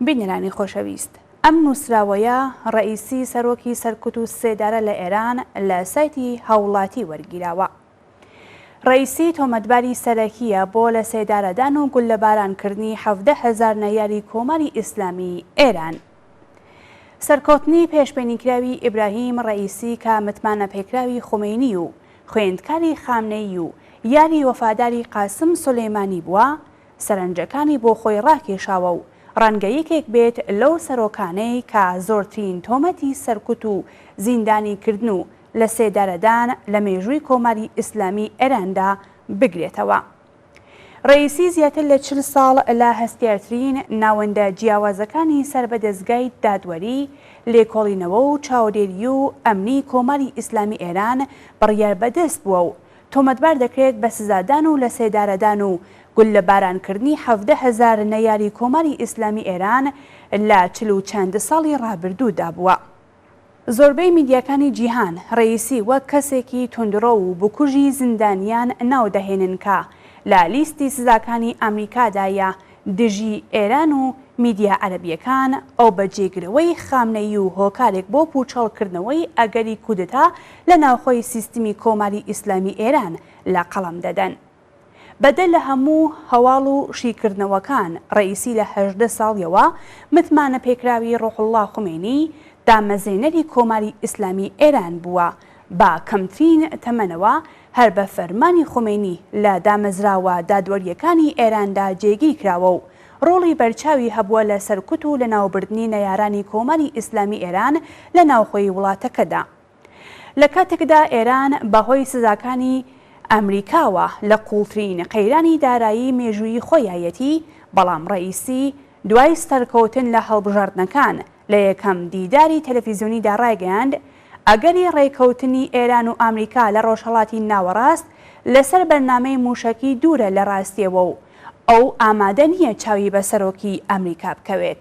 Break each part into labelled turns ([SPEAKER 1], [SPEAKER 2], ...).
[SPEAKER 1] بینەرانی خۆشەویست، ئەم نووسراوەیە ڕئیسی سەرۆکی سەرکوت و سێدارە لە ئێران لە سایتی هاوڵاتی وەرگیراوە. ڕئیسی تۆمەتباری سەرەکیە بۆ لە سێدارەدان و گولەبارانکردنی 17,000 نەیاری کۆماری ئیسلامی ئێران. سەرکەوتنی پێشبینیکراوی ئیبراهیم ڕئیسی کە متمانە پێکراوی خومینی و خوێندکاری خامنەیی و یاری وەفاداری قاسم سولەیمانی بووە، سەرنجەکانی بۆ خۆی ڕاکێشاوە و ڕەنگەیەکێک بێت لەو سەرۆکانەی کە زۆرترین تۆمەتی سەرکوت و زیندانیکردن و لە سێدارەدان لە مێژووی کۆماری ئیسلامی ئێراندا بگرێتەوە. ڕئیسی زیاتر لە 40 ساڵ لە هەستیارترین ناوەندە جیاوازەکانی سەر بە دەستگای دادوەری، لێکۆڵینەوە و چاودێری و ئەمنی کۆماری ئیسلامی ئێران بڕیار بەدەست بووە و تۆمەتبار دەکرێت بە سزادان و لە سێدارەدان و گولەبارانکردنی 17,000 نەیاری کۆماری ئیسلامی ئێران لە 40 و چەند ساڵی ڕابردوودا بووە. زۆربەی میدیاکانی جیهان ڕئیسی وەک کەسێکی توندڕۆ و بکوژی زیندانیان ناودەهێنن کە لە لیستی سزاکانی ئەمریکادایە دژی ئێران و میدیا عەرەبیەکان ئەو بەجێگرەوەی خامنەیی و هۆکارێک بۆ پوچەڵکردنەوەی ئەگەری کودتا لە ناوخۆی سیستمی کۆماری ئیسلامی ئێران لە قەڵەم دەدەن. بەدەل لە هەموو هەواڵ و شیکردنەوەکان ڕئیسی لە 18 ساڵیەوە متمانە پێکراوی ڕۆحوڵڵا خومینی دامەزێنەری کۆماری ئیسلامی ئێران بووە، با کەمترین تەمەنەوە هەر بە فەرمانی خومینی لە دامەزراوە دادوەریەکانی ئێراندا جێگیر کراوە و ڕۆڵی بەرچاوی هەبووە لە سەرکوت و لە ناوبردنی نەیارانی کۆماری ئیسلامی ئێران لە ناوخۆی وڵاتەکەدا. لە کاتێکدا ئێران بەهۆی سزاکانی ئەمریکاوە لە قوڵترین قەیرانی دارایی مێژووی خۆیایەتی، بەڵام ڕئیسی دوای سەرکەوتن لە هەڵبژاردنەکان لە یەکەم دیداری تەلەڤیزیۆنیدا ڕایگەیاند ئەگەری ڕێکەوتنی ئێران و ئەمریکا لە ڕۆژهەڵاتی ناوەڕاست لەسەر بەرنامەی موشەکی دوورە لە ڕاستیەوە و ئەو ئامادە نییە چاوی بە سەرۆکی ئەمریکا بکەوێت.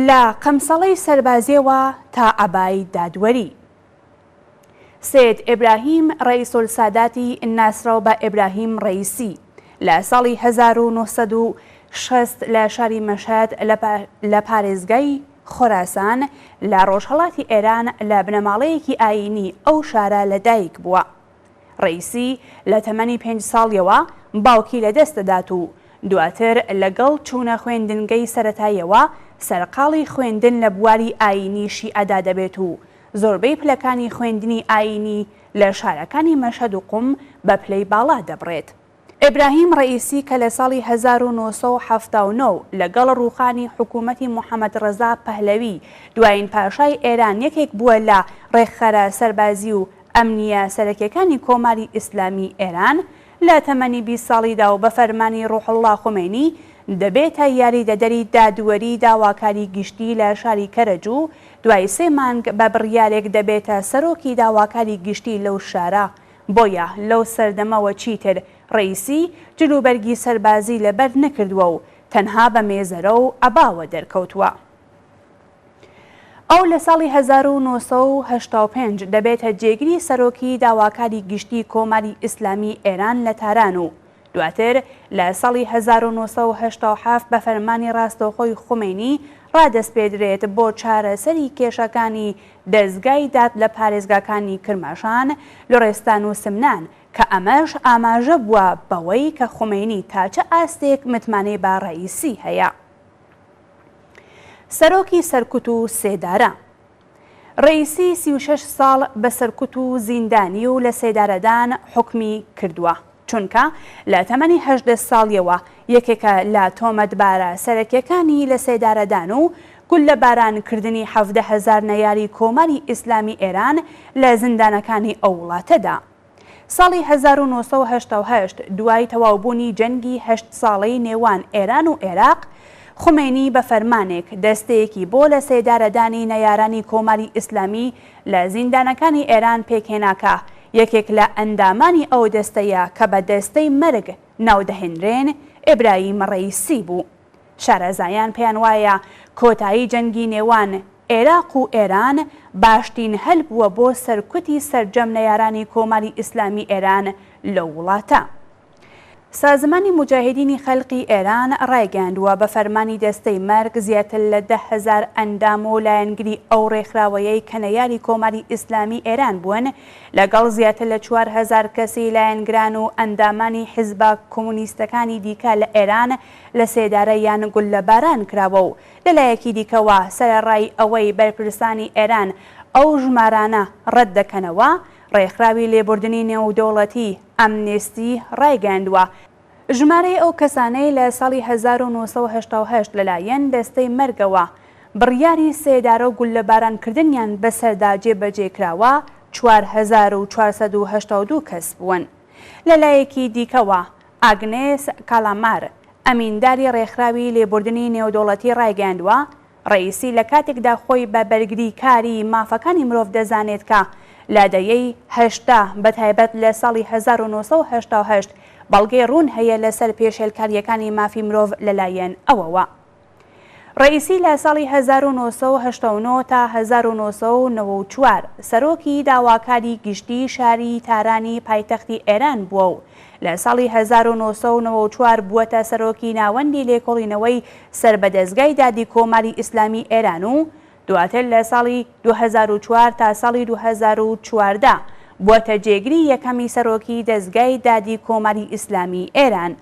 [SPEAKER 1] لە قەمسەڵەی سەربازیەوە تا ئەبای دادوەری، سید ئیبراهیم ڕئیسولساداتی ناسراو بە ئیبراهیم ڕئیسی لە ساڵی 1960 لە شاری مەشهد لە پارێزگای خۆراسان لە ڕۆژهەڵاتی ئێران لە بنەماڵەیەکی ئاینی ئەو شارە لەدایک بووە. ڕئیسی لە تەمەنی 5 ساڵیەوە باوکی لەدەستدات و دواتر لەگەڵ چوونە خوێندنگەی سەرەتاییەوە سەرقاڵی خوێندن لە بواری ئاینیشی ئەدا دەبێت و زۆربەی پلەکانی خوێندنی ئاینی لە شارەکانی مەشهد و قوم بە پلەی باڵا دەبڕێت. ئیبراهیم ڕئیسی کە لە ساڵی 1979 لەگەڵ ڕووخانی حکوومەتی محەممەد ڕەزا پەهلەوی دوایین پاشای ئێران یەکێک بووە لە ڕێکخەرە سەربازی و ئەمنیە سەرەکیەکانی کۆماری ئیسلامی ئێران، لە تەمەنی 20 ساڵیدا و بە فەرمانی ڕۆحوڵڵا خومینی دەبێتە یاریدەدەری دادوەری داواکاری گشتی لە شاری کەرەجوو، دوای 3 مانگ بە بڕیارێک دەبێتە سەرۆکی داواکاری گشتی لەو شارە. بۆیە لەو سەردەمەوە چیتر ڕئیسی جلوبەرگی سەربازی لەبەر نەکردووە و تەنها بە مێزەرە و ئەباوە دەرکەوتووە. ئەو لە ساڵی 1985 دەبێتە جێگیری سەرۆکی داواکاری گشتی کۆماری ئیسلامی ئێران لە تاران و دواتر لە ساڵی 1987 بە فەرمانی ڕاستەوخۆی خومینی ڕادەسپێدرێت بۆ چارەسەری کێشەکانی دەستگای داد لە پارێزگاکانی کرماشان، لۆڕێستان و سمنان، کە ئەمەش ئاماژە بووە بەوەی کە خومینی تاچە ئاستێک متمانەی با ڕئیسی هەیە. سەرۆکی سەرکوت و سێدارە ڕئیسی 36 ساڵ بە سەرکوت و زیندانی و لە سێدارەدان حکمی کردووە، چونکە لە تەمەنی 18 ساڵیەوە یەکێکە لە تۆمەتبارە سەرەکیەکانی لە سێدارەدان و گولەبارانکردنی 17,000 نەیاری کۆماری ئیسلامی ئێران لە زیندانەکانی ئەو وڵاتەدا. ساڵی 1988 دوای تەواوبوونی جەنگی 8 ساڵەی نێوان ئێران و عێراق، خومینی بە فەرمانێک دەستەیەکی بۆ لە سێدارەدانی نەیارانی کۆماری ئیسلامی لە زیندانەکانی ئێران پێکهێناکە یەکێک لە ئەندامانی ئەو دەستەیە کە بە دەستەی مەرگ ناودەهێنرێن ئیبراهیم ڕئیسی بوو. شارەزایان پێیان وایە کۆتایی جەنگی نێوان عێراق و ئێران باشترین هەل بووە بۆ سەرکوتی سەرجەم نەیارانی کۆماری ئیسلامی ئێران لەو وڵاتە. سازمانی مجاهدینی خەڵقی ئێران ڕایگەاندووە بە فەرمانی دەستەی مەرگ زیاتر لە 10,000 ئەندام و لایەنگری ئەو ڕێکخراوەیەی کە نەیاری کۆماری ئیسلامی ئێران بوون لەگەڵ زیاتر لە 4,000 کەسی لایەنگران و ئەندامانی حیزبە کۆمونیستەکانی دیکە لە ئێران لە سێدارە یان گولەباران کراوە و لەلایەکی دیکەوە سەرەڕای ئەوەی بەرپرسانی ئێران ئەو ژمارانە ڕەت دەکەنەوە ڕێکخراوی لێبوردنی نێودەوڵەتی ئەمنێستی ڕایگەاندووە ژمارەی ئەو کەسانەی لە ساڵی 1970 لەلایەن دەستەی مەرگەوە بڕیاری سێدارە و گولەبارانکردنیان بەسەردا جێبەجێکراوە 4,482 کەس بوون. لەلایەکی دیکەوە ئاگنێس کالامار ئەمینداری ڕێکخراوی لێبوردنی نێودەوڵەتی ڕایگەاندووە ڕئیسی لە کاتێکدا خۆی بە بەرگری کاری مافەکانی مرۆڤ دەزانێت کە لادەیەی 80 بەتایبەت لە ساڵی 1970 بەڵگەی ڕوون هەیە لەسەر پێشێلکاریەکانی مافی مرۆڤ لەلایەن ئەوەوە. ڕئیسی لە ساڵی 1989 تا 1994 سەرۆکی داواکاری گشتی شاری تارانی پایتەختی ئێران بووە و لە ساڵی 1994 بووەتە سەرۆکی ناوەندی لێکۆڵینەوەی سربەدەستگای دادی کۆماری ئیسلامی ئێران و دواتر لە ساڵی 2004 تا ساڵی 2014 بووەتە جێگری یەکەمی سەرۆکی دەستگای دادی کۆماری ئیسلامی ئێران.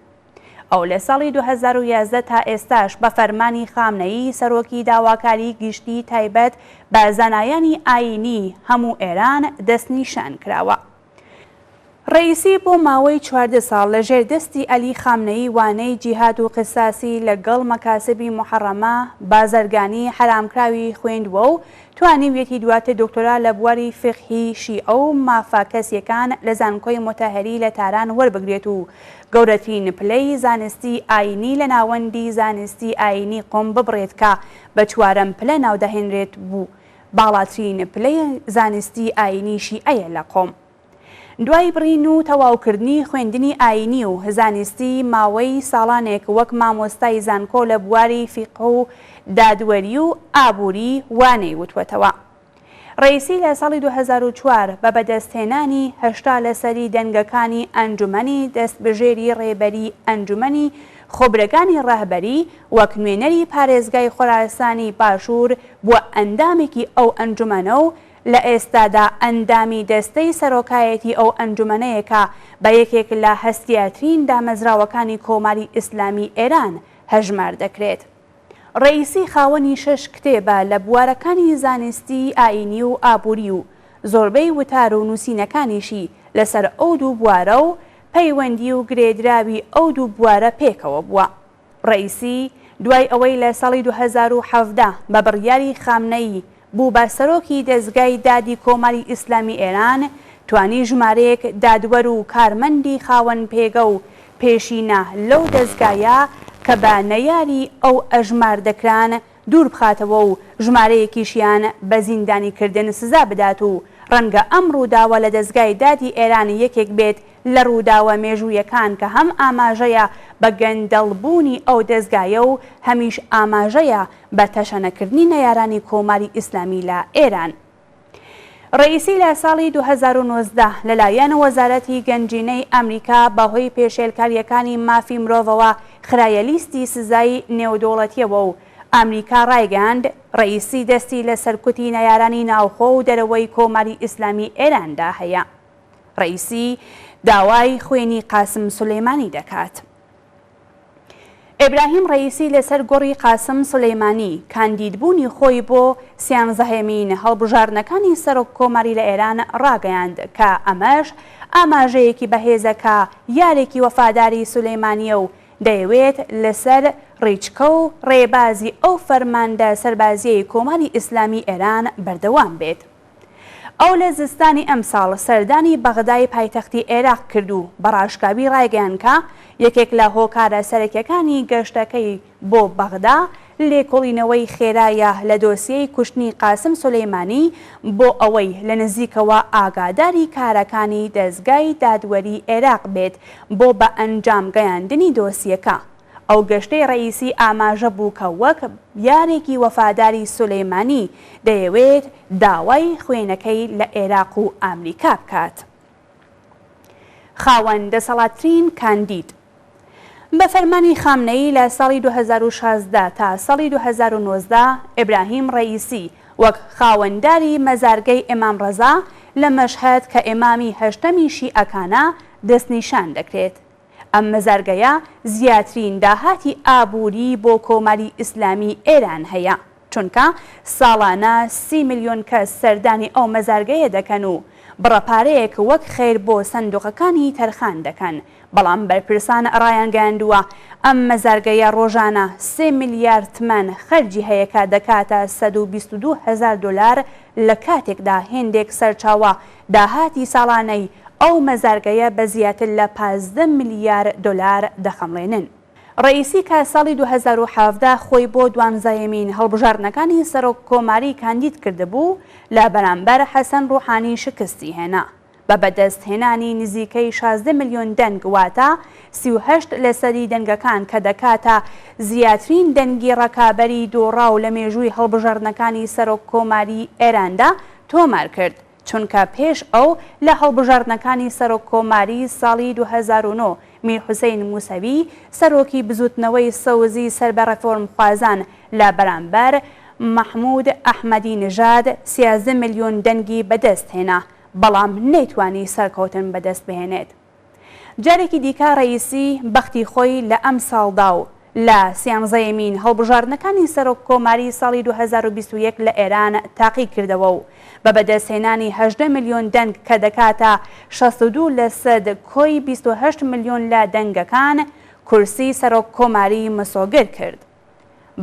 [SPEAKER 1] ئەو لە ساڵی 2011 تا ئێستاش بە فەرمانی خامنەیی سەرۆکی داواکاری گشتی تایبەت بە زانایانی ئاینی هەموو ئێران دەستنیشان کراوە. ڕئیسی بۆ ماوەی 14 ساڵ لەژێر دەستی ئەلی خامنەیی وانەی جیهاد و قساسی لەگەڵ مەکاسبی محەڕەمە بازرگانی حرامکراوی خوێندووە و توانیویەتی دواتر دکتۆرا لە بواری فقهی شیعە و مافا کەسیەکان لە زانکۆی مۆتاهەری لە تاران وەربگرێت و گەورەترین پلەی زانستی ئاینی لە ناوەندی زانستی ئاینی قۆم ببڕێت کە بە چوارەم پلە ناودەهێنرێت بوو باڵاترین پلەی زانستی ئاینی شیعەیە لە قۆم. دوای بڕین و تەواوکردنی خوێندنی ئاینی و زانستی ماوەی ساڵانێک وەک مامۆستای زانکۆ لە بواری فیقه و دادوەری و ئابووری وانەی وتوەتەوە. ڕئیسی لە ساڵی 2004 بە بەدەستهێنانی 80 لەسەری دەنگەکانی ئەنجومەنی دەستبژێری ڕێبەری ئەنجومەنی خۆبرەکانی ڕاهبەری وەک نوێنەری پارێزگای خۆراسانی باشوور بووە ئەندامێکی ئەو ئەنجومەنە و لە ئێستادا ئەندامی دەستەی سەرۆکایەتی ئەو ئەنجومەنەیەکە بە یەکێک لە هەستیارترین دامەزراوەکانی کۆماری ئیسلامی ئێران هەژمار دەکرێت. ڕئیسی خاوەنی 6 کتێبە لە بوارەکانی زانستی ئاینی و ئابووری و زۆربەی وتار و نووسینەکانیشی لەسەر ئەو دوو بوارە و پەیوەندی و گرێدراوی ئەو دوو بوارە پێکەوە بووە. ڕئیسی دوای ئەوەی لە ساڵی 2017 بە بڕیاری خامنەیی بوو بە سەرۆکی دەستگای دادی کۆماری ئیسلامی ئێران توانی ژمارەیەک دادوەر و کارمەندی خاوەن پێگە و پێشینە لەو دەستگایە کە بە نەیاری ئەو ئەژمار دەکران دوور بخاتەوە و ژمارەیەکیشیان بە زیندانیکردن سزا بدات و ڕەنگە ئەم ڕووداوە لە دەستگای دادی ئێران یەکێک بێت لە ڕووداوە مێژوویەکان کە هەم ئاماژەیە بە گەندەڵبوونی ئەو دەستگایە و هەمیش ئاماژەیە بە تەشەنەکردنی نەیارانی کۆماری ئیسلامی لە ئێران. ڕئیسی لە ساڵی 2019 لەلایەن وەزارەتی گەنجینەی ئەمریکا بەهۆی پێشێلکاریەکانی مافی مرۆڤەوە خرایە لیستی سزای نێودەوڵەتیەوە و ئەمریکا ڕایگەاند ڕئیسی دەستی لە سەرکوتی نەیارانی ناوخۆ و دەرەوەی کۆماری ئیسلامی ئێراندا هەیە. ڕئیسی داوای خوێنی قاسم سولەیمانی دەکات. ئیبراهیم ڕئیسی لەسەر گۆڕی قاسم سولەیمانی کاندیدبوونی خۆی بۆ سیانزەهەمین هەڵبژارنەکانی سەرۆک کۆماری لە ئێران ڕاگەیاند کە ئەمەش ئاماژەیەکی بەهێزەکە یارێکی وەفاداری سولەیمانیە و دەیەوێت لەسەر ڕیچکە و ڕێبازی ئەو فەرماندە سەربازیەی کۆماری ئیسلامی ئێران بەردەوام بێت. ئەو لە زستانی ئەمساڵ سەردانی بەغدای پایتەختی عێراق کرد و بەڕاشکاوی ڕایگەیاند کە یەکێک لە هۆکارە سەرەکیەکانی گەشتەکەی بۆ بەغدا لێکۆڵینەوەی خێرایە لە دۆسیەی کوشتنی قاسم سولەیمانی بۆ ئەوەی لە نزیکەوە ئاگاداری کارەکانی دەستگای دادوەری عێراق بێت بۆ بە ئەنجام گەیاندنی دۆسیەکە. ئەو گەشتەی ڕئیسی ئاماژە بوو کە وەک یارێکی وەفاداری سولەیمانی دەیەوێت داوای خوێنەکەی لە عێراق و ئەمریکا بکات. خاوەن دەسەڵاتترین کاندید بە فەرمانی خامنەیی لە ساڵی 2016 تا ساڵی 2019 ئیبراهیم ڕەئیسی وەک خاوەنداری مەزارگەی ئیمام ڕەزا لە مەشهەد کە ئیمامی هەشتەمی شیعەکانە دەستنیشان دەکرێت. ئەم مەزارگەیە زیاترین داهاتی ئابووری بۆ کۆمەڵی ئیسلامی ئێران هەیە، چونکە ساڵانە 30 ملیۆن کەس سەردانی ئەو مەزارگەیە دەکەن و بڕەپارەیەک وەک خێر بۆ سندوقەکانی تەرخان دەکەن. بەڵام بەرپرسان ڕایانگەاندووە ئەم مەزارگەیە ڕۆژانە 3 میلیارد تمەن خەرجی هەیەکە دەکاتە 122,000 دلار لە کاتێکدا هێندێک سەرچاوە داهاتی ساڵانەی ئەو مەزارگەیە بە زیاتر لە 15 میلیارد دلار دەخەمڵێنن. ڕەئیسی کە ساڵی 2017 خۆی بۆ دوانزەیەمین هەڵبژاردنەکانی سەرۆک کۆماری کاندید کردبوو لە بەرامبەر حەسەن ڕوحانی شکستی هێنا بە بەدەستهێنانی نزیکەی 16 ملیۆن دەنگ واتە 38 لەسەری دەنگەکان کە دەکاتە زیاترین دەنگی ڕەکابەری دۆڕاو لە مێژووی هەڵبژاردنەکانی سەرۆک کۆماری ئێراندا تۆمار کرد، چونکە پێش ئەو لە هەڵبژاردنەکانی سەرۆک کۆماری ساڵی 2009 میر حوسەین موسەوی سەرۆکی بزوتنەوەی سەوزی سەر بە ڕێفۆرمخوازان لە بەرامبەر مەحموود ئەحمەدی نژاد 13 ملیۆن دەنگی بەدەست هێنا، بەڵام نەیتوانی سەرکەوتن بەدەست بهێنێت. جارێکی دیکە ڕەئیسی بەختی خۆی لە ئەم ساڵدا و لە سیانزەیەمین هەڵبژاردنەکانی سەرۆک کۆماری ساڵی 2021 لە ئێران تاقی کردەوە و بە بەدەستهێنانی 18 ملیۆن دەنگ کە دەکاتە 62% کۆی 28 ملیۆن لە دەنگەکان کورسی سەرۆک کۆماری مەسۆگر کرد.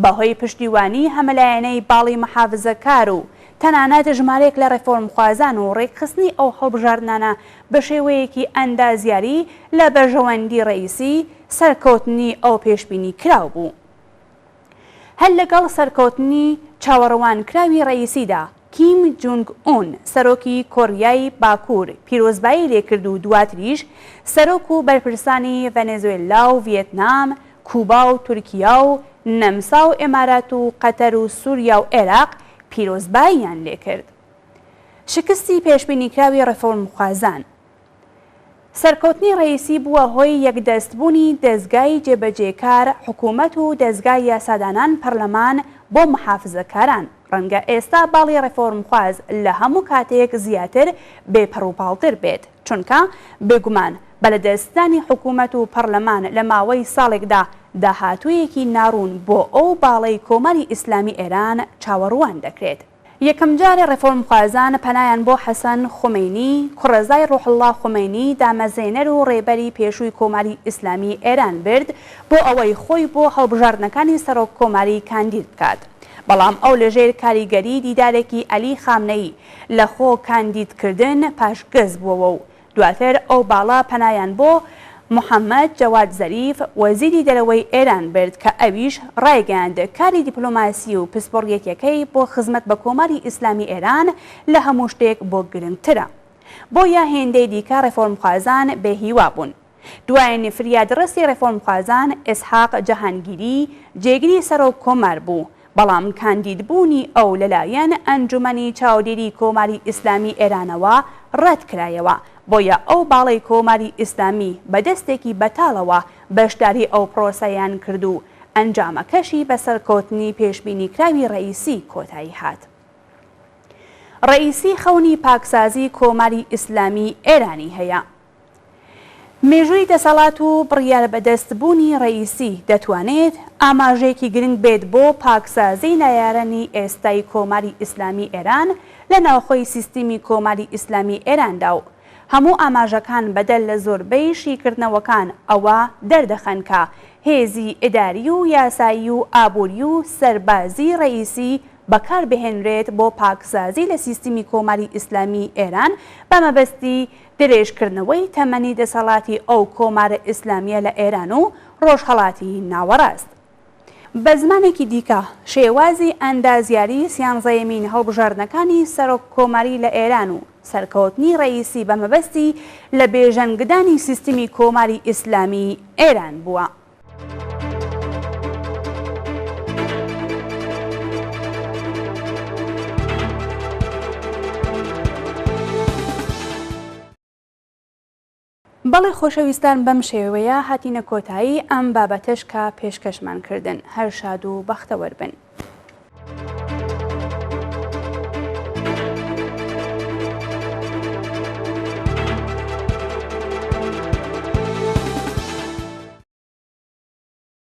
[SPEAKER 1] بەهۆی پشتیوانی هەمەلایەنەی باڵی محافزەکار و تەنانەت ژمارەیەک لە ڕێفۆرمخوازان و ڕێکخستنی ئەو هەڵبژاردنانە بە شێوەیەکی ئەندازیاری لە بەرژەوەندی ڕەئیسی سەرکەوتنی ئەو پێشبینی کراو بوو. هەر لەگەڵ سەرکەوتنی چاوەڕوانکراوی ڕەئیسیدا کیم جونگ ئون سەرۆکی کۆریای باکوور پیرۆزبایی لێکرد و دواتریش سەرۆک و بەرپرسانی ڤەنێزوێلا و ڤیێتنام، کوبا و تورکیا و نەمسا و ئێمارات و قەتەر و سووریا و عێراق پیرۆزباییان لێکرد. شکستی پێشبینیکراوی ڕێفۆرمخوازان سەرکەوتنی ڕەئیسی بووە هۆی یەکدەستبوونی دەستگای جێبەجێکار حکوومەت و دەستگای یاسادانان پەرلەمان بۆ محافزەکاران. ڕەنگە ئێستا باڵی ڕێفۆرمخواز لە هەموو کاتێک زیاتر بێپەڕوپاڵتر بێت، چونکە بێگومان بەلەدەستدانی حکوومەت و پەرلەمان لە ماوەی ساڵێکدا داهاتوویەکی ناڕوون بۆ ئەو باڵەی کۆمەڵی ئیسلامی ئێران چاوەڕوان دەکرێت. یەکەم جارێ ڕێفۆرمخوازان پەنایان بۆ حەسەن خومەینی کوڕەزای ڕوحڵڵا خومەینی دامەزێنەر و ڕێبەری پێشووی کۆمەڵی ئیسلامی ئێران برد بۆ ئەوەی خۆی بۆ هەڵبژاردنەکانی سەرۆک کۆماری کاندید بکات. بەڵام ئەو لەژێر کاریگەری دیدارێکی ئەلی خامنەیی لە خۆ کاندیدکردن پاشگەز بووەوە و دواتر ئەو باڵا پەنایان بۆ محەممەد جەواد زەریف وەزیری دەرەوەی ئێران برد کە ئەویش ڕایگەاند کاری دیپلۆماسی و پسپۆڕیەکەکەی بۆ خزمەت بە کۆمەڵی ئیسلامی ئێران لە هەموو شتێک بۆ گرنگترە. بۆیە هێندەی دیکە ڕێفۆرمخوازان بێهیوا بوون. دوای نفریادڕستی ڕێفۆرمخوازان ئێسحاق جەهانگیری جێگیری سەرۆک کۆمار بوو، بەڵام کاندیدبوونی ئەو لەلایەن ئەنجومەنی چاودێری کۆماری ئیسلامی ئێرانەوە ڕەت کرایەوە. بۆیە ئەو باڵی کۆماری ئیسلامی بەدەستێکی بەتاڵەوە بەشداری ئەو پرۆسەیان کرد و ئەنجامەکەشی بەسەرکەوتنی پێشبینیکراوی ڕەئیسی کۆتایی هات. ڕەئیسی خەونی پاکسازی کۆماری ئیسلامی ئێرانی هەیە. مێژووی دەسەڵات و بڕیار بەدەستبوونی ڕەئیسی دەتوانێت ئاماژەیەکی گرنگ بێت بۆ پاکسازی نایارەنی ئێستای کۆماری ئیسلامی ئێران لە ناوخۆی سیستمی کۆماری ئیسلامی ئێراندا و هەموو ئاماژەکان بەدەل لە زۆربەی شیکردنەوەکان ئەوە دەردەخەن کە هێزی ئیداری و یاسایی و ئابووری و سەربازی ڕەئیسی بەکاربهێنرێت بۆ پاکسازی لە سیستمی کۆماری ئیسلامی ئێران بە مەبەستی درێژکردنەوەی تەمەنی دەسەڵاتی ئەو کۆمارە ئیسلامیە لە ئێران و ڕۆژهەڵاتی ناوەڕاست. بە زمانێکی دیکە شێوازی ئەندازیاری سیانزەیەمین هەڵبژاردنەکانی سەرۆک کۆماری لە ئێران و سەرکەوتنی ڕەئیسی بە مەبەستی لە بێژەنگدانی سیستمی کۆماری ئیسلامی ئێران بووە. بەڵێ خۆشەویستان بەم شێوەیە هاتینە کۆتایی ئەم بابەتەش کە پێشکەشمان کردن هەر شاد و بەختەوەر بن.